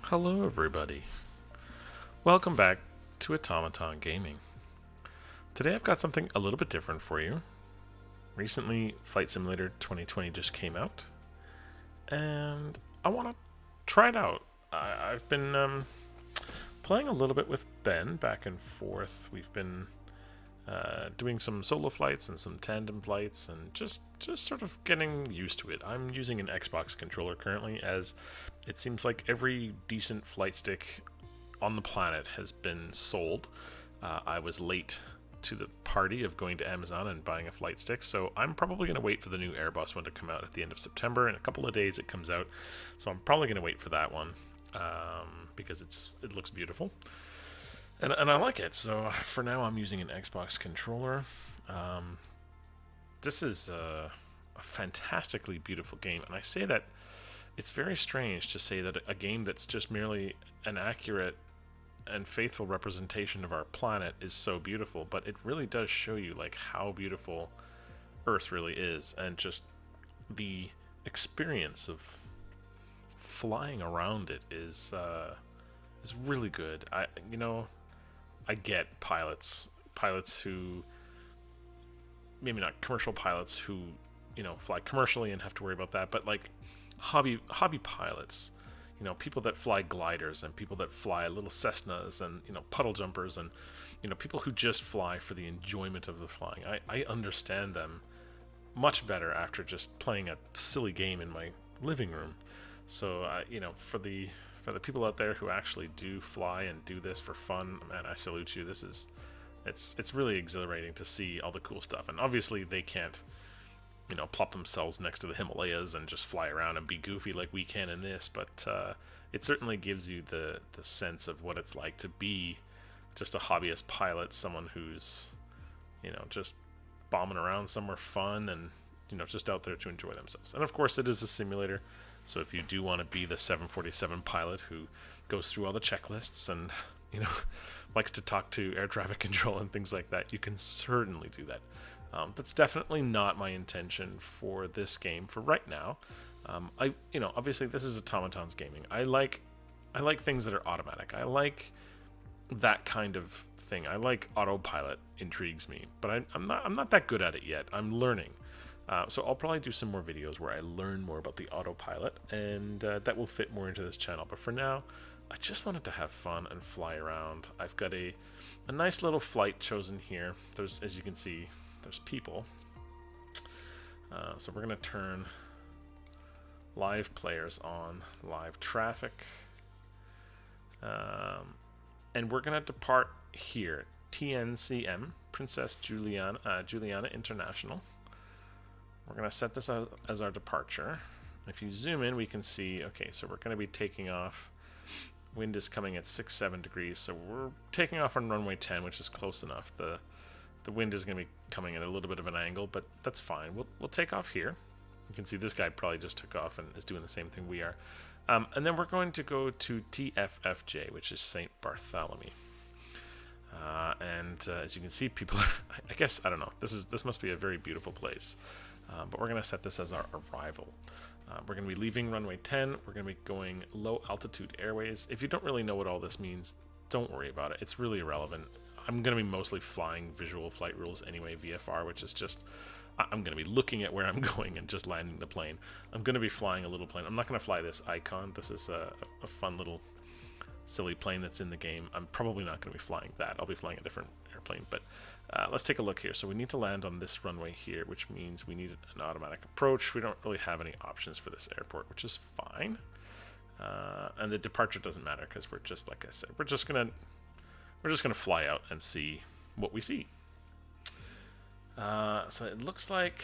Hello, everybody. Welcome back to Automaton Gaming. Today I've got something a little bit different for you. Recently, Flight Simulator 2020 just came out, and I want to try it out. I've been playing a little bit with Ben back and forth. We've been doing some solo flights and some tandem flights, and just sort of getting used to it. I'm using an Xbox controller currently, as it seems like every decent flight stick on the planet has been sold. I was late to the party of going to Amazon and buying a flight stick, so I'm probably going to wait for the new Airbus one to come out at the end of September. In a couple of days it comes out, so I'm probably going to wait for that one because it looks beautiful. And I like it, so for now I'm using an Xbox controller. This is a fantastically beautiful game, and I say that it's very strange to say that a game that's just merely an accurate and faithful representation of our planet is so beautiful, but it really does show you like how beautiful Earth really is, and just the experience of flying around it is really good. I get pilots who, maybe not commercial pilots who, fly commercially and have to worry about that, but like hobby pilots, people that fly gliders and people that fly little Cessnas and, puddle jumpers and, people who just fly for the enjoyment of the flying. I understand them much better after just playing a silly game in my living room. So, for the people out there who actually do fly and do this for fun, man, I salute you. It's really exhilarating to see all the cool stuff. And obviously they can't, plop themselves next to the Himalayas and just fly around and be goofy like we can in this, but it certainly gives you the sense of what it's like to be just a hobbyist pilot, someone who's, just bombing around somewhere fun and, just out there to enjoy themselves. And of course it is a simulator, so if you do want to be the 747 pilot who goes through all the checklists and, likes to talk to air traffic control and things like that, you can certainly do that. That's definitely not my intention for this game for right now. Obviously this is Automaton's gaming. I like things that are automatic. I like that kind of thing. I like autopilot, intrigues me, but I'm not that good at it yet. I'm learning. So I'll probably do some more videos where I learn more about the autopilot, and that will fit more into this channel. But for now, I just wanted to have fun and fly around. I've got a nice little flight chosen here. There's, as you can see, there's people. So we're going to turn live players on, live traffic. And we're going to depart here, TNCM, Princess Juliana International. We're going to set this as our departure. If you zoom in, we can see, okay, so we're going to be taking off. Wind is coming at 6-7 degrees, so we're taking off on runway 10, which is close enough. The wind is going to be coming at a little bit of an angle, but that's fine. We'll take off here. You can see this guy probably just took off and is doing the same thing we are. And then we're going to go to TFFJ, which is St. Bartholomew. As you can see, people are, I guess, I don't know, this must be a very beautiful place. But we're going to set this as our arrival. We're going to be leaving runway 10. We're going to be going low altitude airways. If you don't really know what all this means, don't worry about it. It's really irrelevant. I'm going to be mostly flying visual flight rules anyway, VFR, which is just, I'm going to be looking at where I'm going and just landing the plane. I'm going to be flying a little plane. I'm not going to fly this Icon. This is a fun little silly plane that's in the game. I'm probably not going to be flying that. I'll be flying a different airplane, but let's take a look here. So we need to land on this runway here, which means we need an automatic approach. We don't really have any options for this airport, which is fine. And the departure doesn't matter because we're just, like I said, we're just gonna fly out and see what we see. So it looks like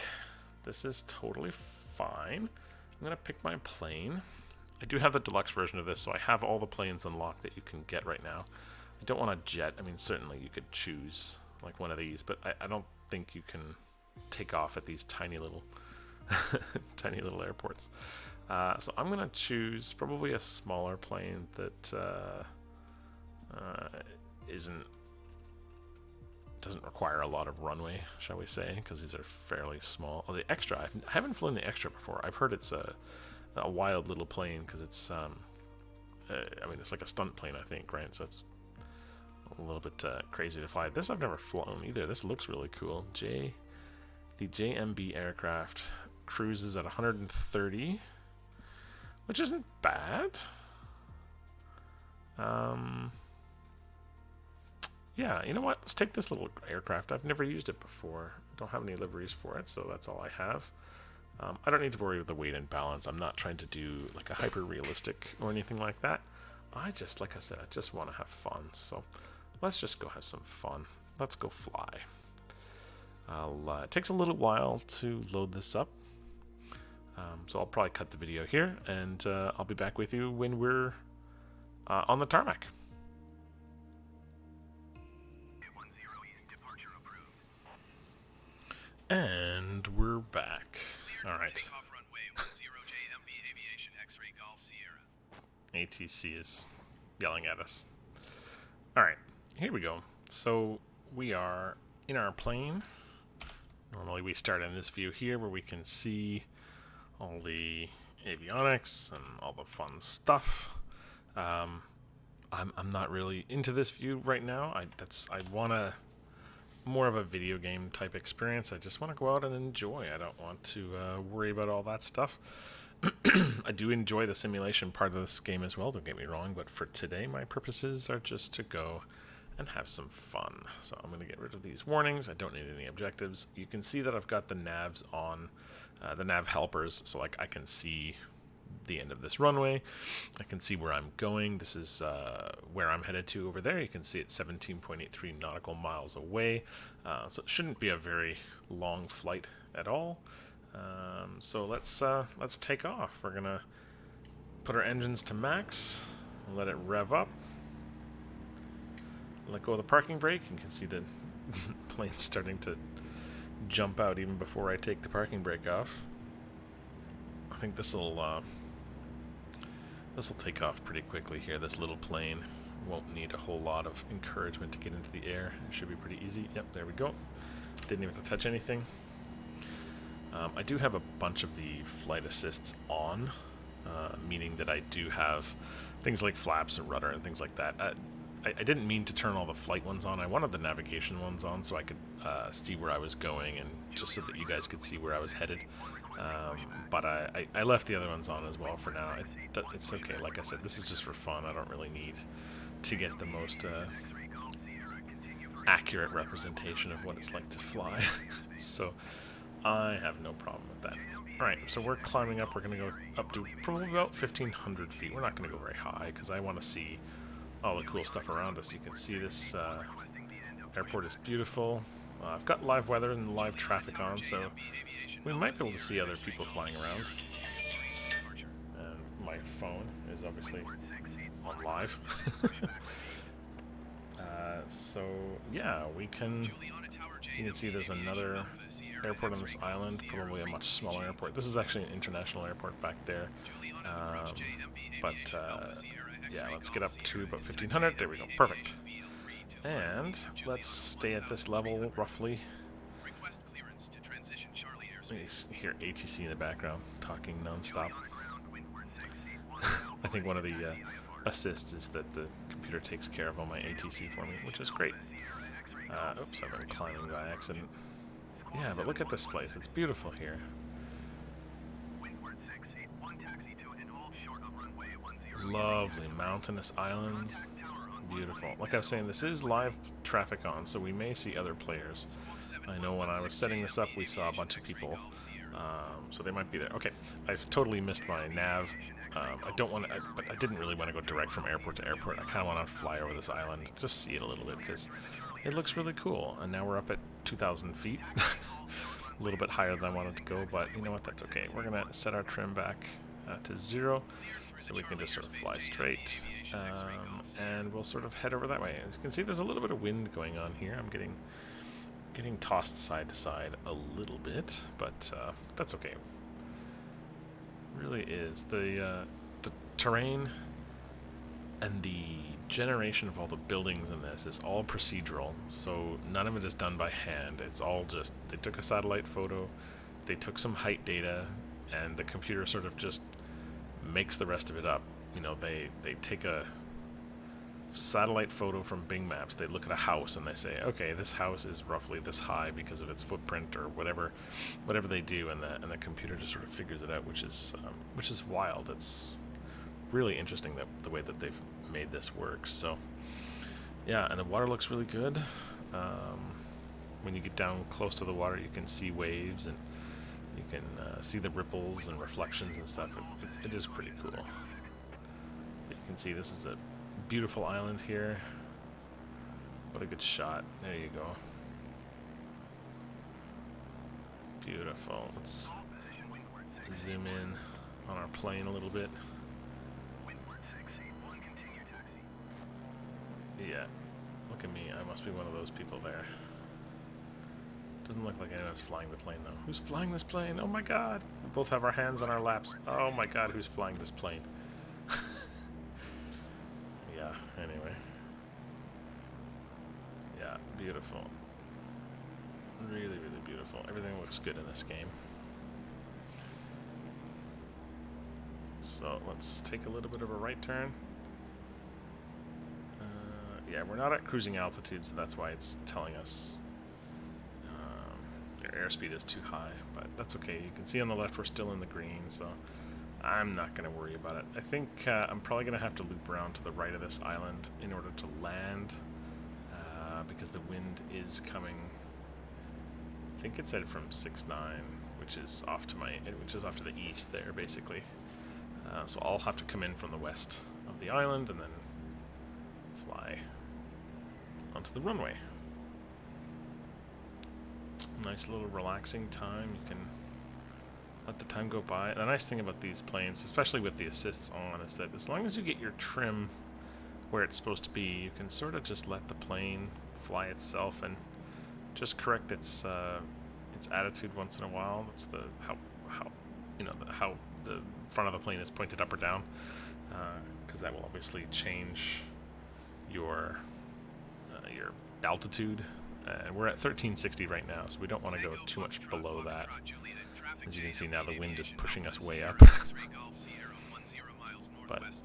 this is totally fine. I'm gonna pick my plane. I do have the deluxe version of this, so I have all the planes unlocked that you can get right now. I don't want a jet. I mean, certainly you could choose like one of these, but I don't think you can take off at these tiny little tiny little airports. So I'm gonna choose probably a smaller plane that doesn't require a lot of runway, shall we say, because these are fairly small. Oh, the extra, I haven't flown the extra before. I've heard it's a wild little plane because it's I mean, it's like a stunt plane, I think, right? So it's a little bit crazy to fly. This I've never flown either. This looks really cool. The JMB aircraft cruises at 130, which isn't bad. Yeah, you know what? Let's take this little aircraft. I've never used it before. I don't have any liveries for it, so that's all I have. I don't need to worry with the weight and balance. I'm not trying to do like a hyper-realistic or anything like that. Like I said, I just want to have fun. So let's just go have some fun. Let's go fly. It takes a little while to load this up. So I'll probably cut the video here, and I'll be back with you when we're on the tarmac. And we're back. All right. ATC is yelling at us. All right, here we go. So we are in our plane. Normally we start in this view here where we can see all the avionics and all the fun stuff. I'm not really into this view right now. I want more of a video game type experience. I just want to go out and enjoy. I don't want to worry about all that stuff. I do enjoy the simulation part of this game as well, don't get me wrong, but for today my purposes are just to go and have some fun. So I'm going to get rid of these warnings. I don't need any objectives. You can see that I've got the navs on, the nav helpers, so like I can see the end of this runway. I can see where I'm going. This is where I'm headed to over there. You can see it's 17.83 nautical miles away. So it shouldn't be a very long flight at all. So let's take off. We're gonna put our engines to max, let it rev up, let go of the parking brake. You can see the plane starting to jump out even before I take the parking brake off. I think this will take off pretty quickly here. This little plane won't need a whole lot of encouragement to get into the air. It should be pretty easy. Yep, there we go. Didn't even have to touch anything. I do have a bunch of the flight assists on, meaning that I do have things like flaps and rudder and things like that. I didn't mean to turn all the flight ones on. I wanted the navigation ones on so I could see where I was going and just so that you guys could see where I was headed. But I left the other ones on as well for now. It's okay. Like I said, this is just for fun. I don't really need to get the most accurate representation of what it's like to fly. So I have no problem with that. Alright, so we're climbing up. We're going to go up to probably about 1,500 feet. We're not going to go very high because I want to see all the cool stuff around us. You can see this airport is beautiful. I've got live weather and live traffic on, so we might be able to see other people flying around. And my phone is obviously on live. So yeah, you can see there's another airport on this island, probably a much smaller airport. This is actually an international airport back there. Yeah, let's get up to about 1,500. There we go. Perfect. And let's stay at this level roughly. You hear ATC in the background talking non-stop. I think one of the assists is that the computer takes care of all my ATC for me, which is great. Oops, I've been climbing by accident. Yeah, but look at this place. It's beautiful here. Lovely mountainous islands. Beautiful. Like I was saying, this is live traffic on, so we may see other players. I know when I was setting this up, we saw a bunch of people, so they might be there. Okay, I've totally missed my nav. But I didn't really want to go direct from airport to airport. I kind of want to fly over this island, just see it a little bit, because it looks really cool. And now we're up at 2,000 feet, a little bit higher than I wanted to go, but you know what, that's okay. We're going to set our trim back to 0, so we can just sort of fly straight, and we'll sort of head over that way. As you can see, there's a little bit of wind going on here. I'm getting tossed side to side a little bit, but that's okay. Really is. The terrain and the generation of all the buildings in this is all procedural, so none of it is done by hand. It's all just, they took a satellite photo, they took some height data, and the computer sort of just makes the rest of it up they take a satellite photo from Bing Maps. They look at a house and they say, okay, this house is roughly this high because of its footprint or whatever they do, and the computer just sort of figures it out, which is wild. It's really interesting that the way that they've made this work. So yeah, and the water looks really good. When you get down close to the water, you can see waves and you can see the ripples and reflections and stuff. It is pretty cool. But you can see this is a beautiful island here. What a good shot. There you go. Beautiful. Let's zoom in on our plane a little bit. Yeah. Look at me. I must be one of those people there. Doesn't look like anyone's flying the plane, though. Who's flying this plane? Oh my god! We both have our hands on our laps. Oh my god, who's flying this plane? Yeah, anyway. Yeah, beautiful. Really, really beautiful. Everything looks good in this game. So, let's take a little bit of a right turn. Yeah, we're not at cruising altitude, so that's why it's telling us your airspeed is too high, but that's okay. You can see on the left we're still in the green, so I'm not going to worry about it. I think I'm probably going to have to loop around to the right of this island in order to land, because the wind is coming. I think it's headed from 6-9, which is off to the east there, basically. So I'll have to come in from the west of the island and then fly onto the runway. Nice little relaxing time. You can let the time go by. The nice thing about these planes, especially with the assists on, is that as long as you get your trim where it's supposed to be, you can sort of just let the plane fly itself and just correct its attitude once in a while. That's how the front of the plane is pointed up or down, because that will obviously change your altitude. We're at 1360 right now, so we don't want to go too much below that. As you can see now, the wind is pushing us way up.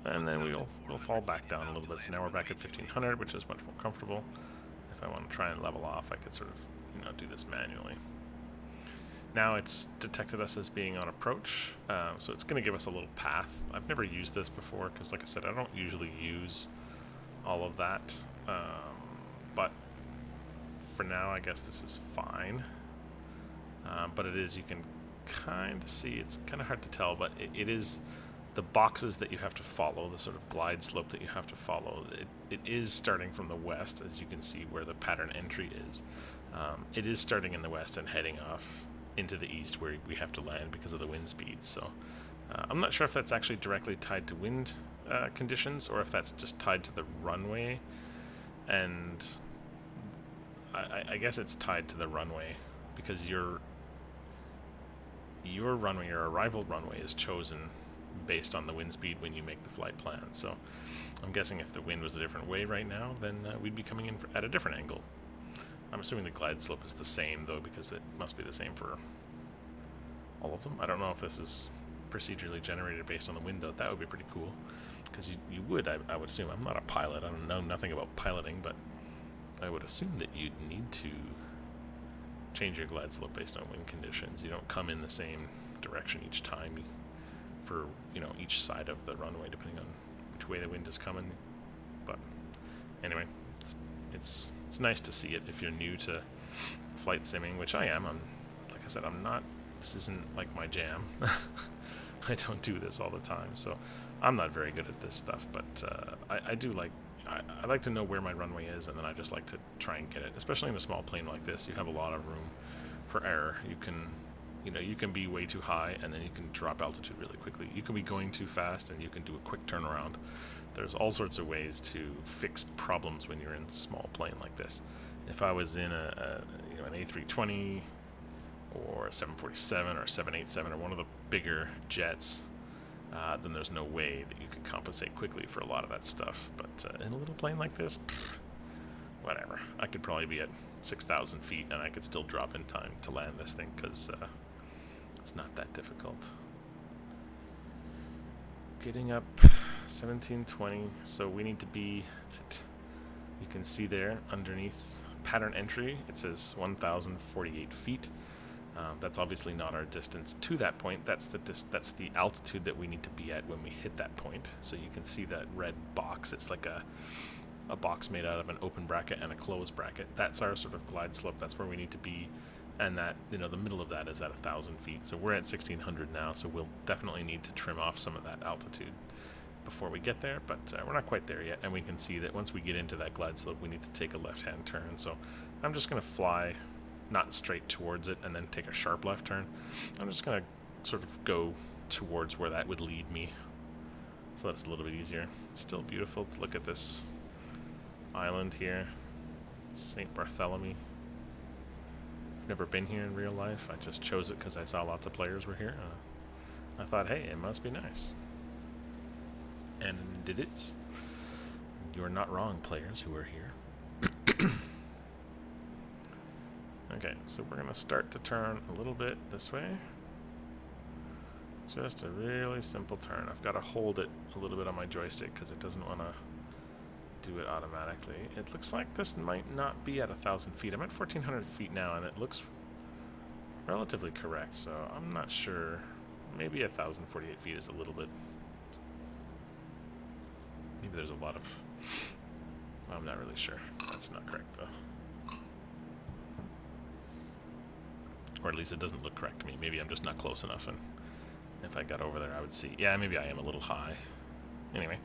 And then we'll fall back down a little bit. So now we're back at 1500, which is much more comfortable. If I want to try and level off, I could sort of do this manually. Now it's detected us as being on approach, so it's going to give us a little path. I've never used this before because, like I said, I don't usually use all of that. But for now, I guess this is fine. But it is, you can kind of see, it's kind of hard to tell, but it is the boxes that you have to follow, the sort of glide slope that you have to follow. It is starting from the west, as you can see where the pattern entry is. It is starting in the west and heading off into the east where we have to land because of the wind speed. So I'm not sure if that's actually directly tied to wind conditions or if that's just tied to the runway. And I guess it's tied to the runway because your runway, your arrival runway, is chosen based on the wind speed when you make the flight plan. So I'm guessing if the wind was a different way right now, then we'd be coming in at a different angle. I'm assuming the glide slope is the same, though, because it must be the same for all of them. I don't know if this is procedurally generated based on the wind, though. That would be pretty cool, because you would, I would assume. I'm not a pilot. I don't know nothing about piloting, but I would assume that you'd need to change your glide slope based on wind conditions. You don't come in the same direction each time for, each side of the runway, depending on which way the wind is coming. But anyway, it's nice to see it if you're new to flight simming, which I am. Like I said, I'm not. This isn't like my jam. I don't do this all the time, so I'm not very good at this stuff. But I do like. I like to know where my runway is, and then I just like to try and get it. Especially in a small plane like this, you have a lot of room for error. You can be way too high, and then you can drop altitude really quickly. You can be going too fast, and you can do a quick turnaround. There's all sorts of ways to fix problems when you're in a small plane like this. If I was in an A320 or a 747 or a 787 or one of the bigger jets, then there's no way that you can compensate quickly for a lot of that stuff. But in a little plane like this, whatever. I could probably be at 6,000 feet and I could still drop in time to land this thing because it's not that difficult. Getting up 1720. So we need to be at, you can see there underneath pattern entry, it says 1,048 feet. That's obviously not our distance to that point. That's the altitude that we need to be at when we hit that point. So you can see that red box. It's like a box made out of an open bracket and a closed bracket. That's our sort of glide slope. That's where we need to be. And that, the middle of that is at 1,000 feet. So we're at 1,600 now, so we'll definitely need to trim off some of that altitude before we get there, but we're not quite there yet. And we can see that once we get into that glide slope, we need to take a left-hand turn. So I'm just going to fly not straight towards it and then take a sharp left turn. I'm just going to sort of go towards where that would lead me. So that's a little bit easier. It's still beautiful to look at this island here, St. Bartholomew. I've never been here in real life. I just chose it because I saw lots of players were here. I thought, hey, it must be nice. And it is. You're not wrong, players who are here. Okay, so we're going to start to turn a little bit this way. Just a really simple turn. I've got to hold it a little bit on my joystick because it doesn't want to do it automatically. It looks like this might not be at 1,000 feet. I'm at 1,400 feet now, and it looks relatively correct, so I'm not sure. Maybe 1,048 feet is a little bit... Maybe there's a lot of... I'm not really sure. That's not correct, though. Or at least it doesn't look correct to me. Maybe I'm just not close enough, and if I got over there, I would see. Yeah, maybe I am a little high. Anyway,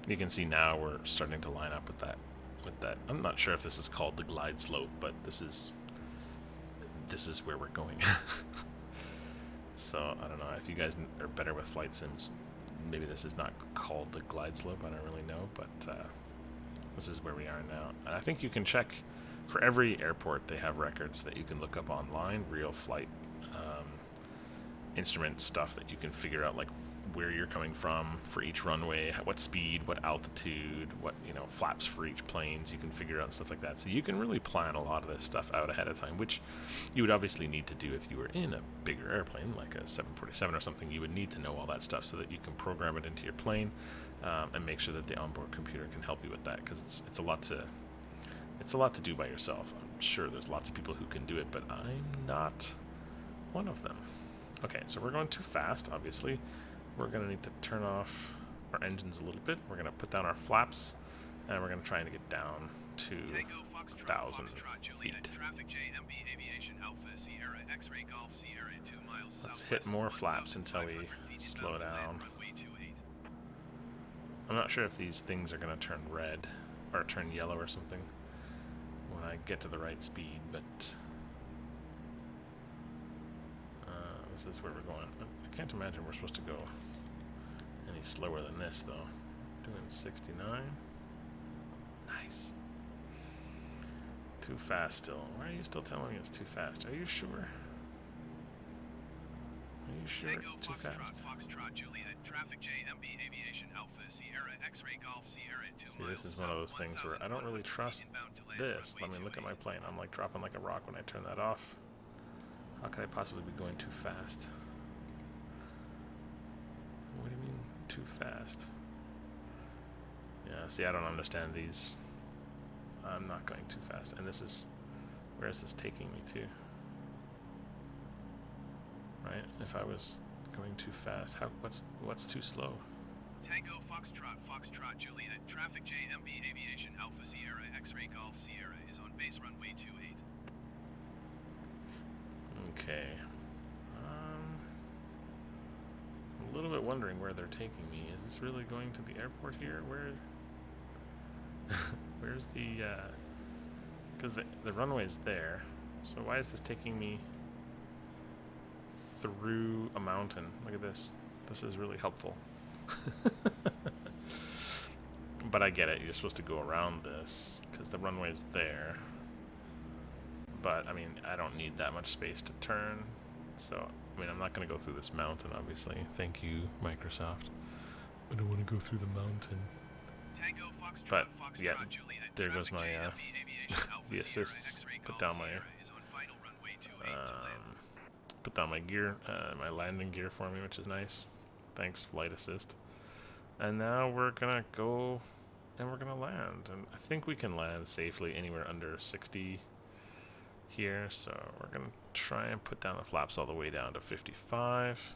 you can see now we're starting to line up with that. I'm not sure if this is called the glide slope, but this is where we're going. So, I don't know. If you guys are better with flight sims, maybe this is not called the glide slope. I don't really know, but this is where we are now. And I think you can check... For every airport, they have records that you can look up online, real flight instrument stuff that you can figure out, like where you're coming from for each runway, what speed, what altitude, what flaps for each planes. You can figure out stuff like that. So you can really plan a lot of this stuff out ahead of time, which you would obviously need to do if you were in a bigger airplane, like a 747 or something. You would need to know all that stuff so that you can program it into your plane and make sure that the onboard computer can help you with that, because it's a lot to do by yourself. I'm sure there's lots of people who can do it, but I'm not one of them. Okay, so we're going too fast, obviously. We're going to need to turn off our engines a little bit. We're going to put down our flaps, and we're going to try and get down to 1,000 feet. Let's hit more flaps until we slow down. I'm not sure if these things are going to turn red or turn yellow or something when I get to the right speed, but this is where we're going. I can't imagine we're supposed to go any slower than this, though. Doing 69. Nice. Too fast still. Why are you still telling me it's too fast? Are you sure? Are you sure it's too fast? See, this is one of those things where I don't really trust this. I mean, look at my plane. I'm like dropping like a rock when I turn that off. How could I possibly be going too fast? What do you mean, too fast? Yeah, see, I don't understand these. I'm not going too fast. And this is... Where is this taking me to? Right? If I was going too fast, what's too slow? Tango Foxtrot Juliet, traffic JMB Aviation Alpha Sierra X-Ray Golf Sierra is on base runway 28. Okay. I'm a little bit wondering where they're taking me. Is this really going to the airport here? Where's the, because the runway's there. So why is this taking me through a mountain? Look at this. This is really helpful. But I get it. You're supposed to go around this because the runway's there. But, I mean, I don't need that much space to turn. So, I mean, I'm not going to go through this mountain, obviously. Thank you, Microsoft. I don't want to go through the mountain. But, yeah, there goes my, the assists. Put down my gear, my landing gear for me, which is nice. Thanks, Flight Assist. And now we're gonna go and we're gonna land. And I think we can land safely anywhere under 60 here. So we're gonna try and put down the flaps all the way down to 55.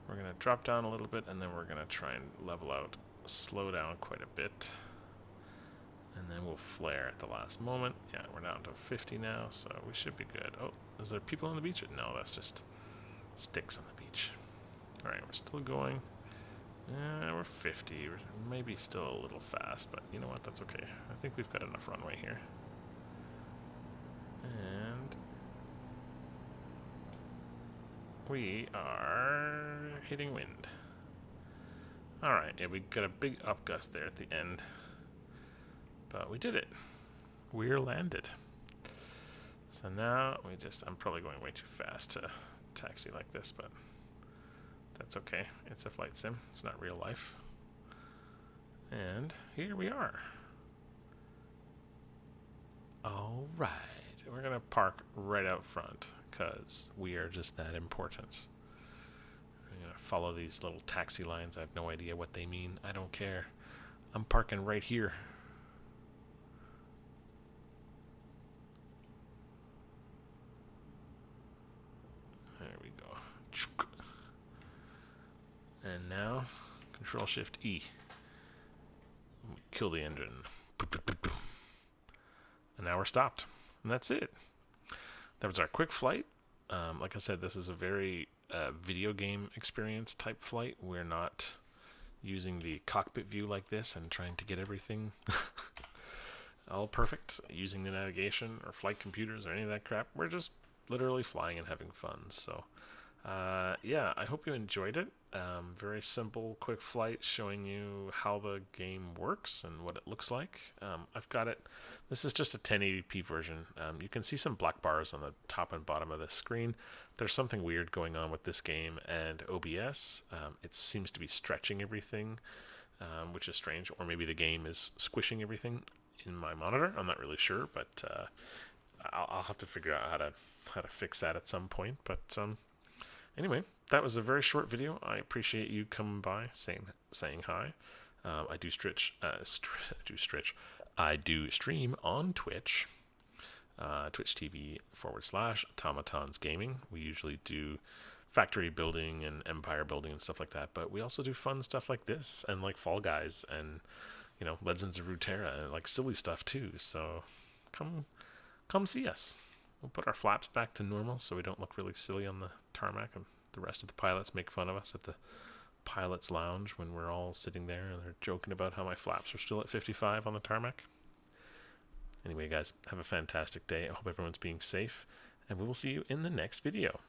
We're gonna drop down a little bit, and then we're gonna try and level out, slow down quite a bit. And then we'll flare at the last moment. Yeah, we're down to 50 now, so we should be good. Oh, is there people on the beach? No, that's just sticks on the beach. Alright, we're still going. Yeah, we're 50. We're maybe still a little fast, but you know what? That's okay. I think we've got enough runway here. And we are hitting wind. Alright, yeah, we got a big upgust there at the end. But we did it. We're landed. So now I'm probably going way too fast to taxi like this, but that's okay. It's a flight sim. It's not real life. And here we are. All right. We're going to park right out front because we are just that important. I'm going to follow these little taxi lines. I have no idea what they mean. I don't care. I'm parking right here. There we go. And now, Control-Shift-E. Kill the engine. And now we're stopped. And that's it. That was our quick flight. Like I said, this is a very video game experience type flight. We're not using the cockpit view like this and trying to get everything all perfect, using the navigation or flight computers or any of that crap. We're just literally flying and having fun. So yeah, I hope you enjoyed it. Very simple, quick flight showing you how the game works and what it looks like. I've got it. This is just a 1080p version. You can see some black bars on the top and bottom of the screen. There's something weird going on with this game and OBS. It seems to be stretching everything, which is strange. Or maybe the game is squishing everything in my monitor. I'm not really sure, but I'll have to figure out how to fix that at some point. But anyway, that was a very short video. I appreciate you coming by, saying hi. I do stream on Twitch, Twitch TV/Automatons Gaming. We usually do factory building and empire building and stuff like that, but we also do fun stuff like this and like Fall Guys and Legends of Runeterra and like silly stuff too. So come see us. We'll put our flaps back to normal so we don't look really silly on the tarmac, and the rest of the pilots make fun of us at the pilot's lounge when we're all sitting there and they're joking about how my flaps are still at 55 on the tarmac. Anyway, guys, have a fantastic day. I hope everyone's being safe, and we will see you in the next video.